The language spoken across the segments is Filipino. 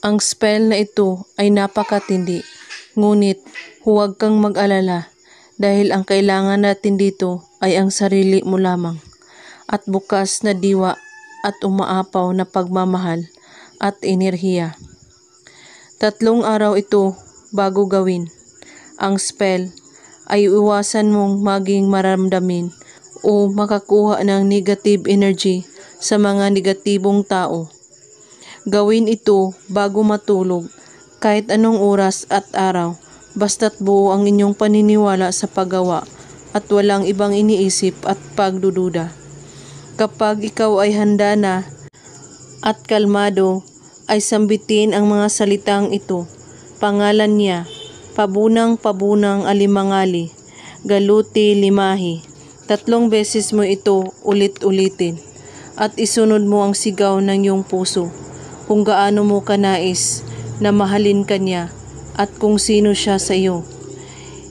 Ang spell na ito ay napakatindi, ngunit huwag kang mag-alala dahil ang kailangan natin dito ay ang sarili mo lamang at bukas na diwa at umaapaw na pagmamahal at enerhiya. 3 araw ito bago gawin. Ang spell ay iwasan mong maging maramdamin o makakuha ng negative energy sa mga negatibong tao. Gawin ito bago matulog kahit anong oras at araw, basta't buo ang inyong paniniwala sa paggawa at walang ibang iniisip at pagdududa. Kapag ikaw ay handa na at kalmado, ay sambitin ang mga salitang ito. Pangalan niya, pabunang-pabunang alimangali, galuti limahi. 3 beses mo ito ulit-ulitin at isunod mo ang sigaw ng iyong puso kung gaano mo kanais na mahalin kanya at kung sino siya sa iyo.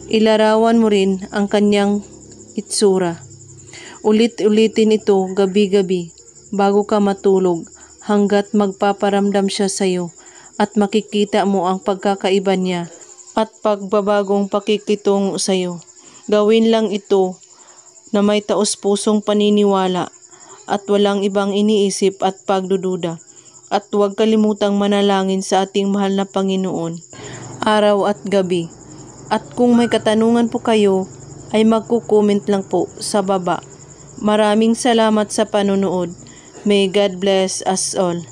Ilarawan mo rin ang kanyang itsura. Ulit-ulitin ito gabi-gabi bago ka matulog hanggat magpaparamdam siya sa iyo at makikita mo ang pagkakaiba niya at pagbabagong pakikitungo sa iyo. Gawin lang ito na may taos-pusong paniniwala at walang ibang iniisip at pagdududa. At huwag kalimutang manalangin sa ating mahal na Panginoon, araw at gabi. At kung may katanungan po kayo, ay magko-comment lang po sa baba. Maraming salamat sa panonood. May God bless us all.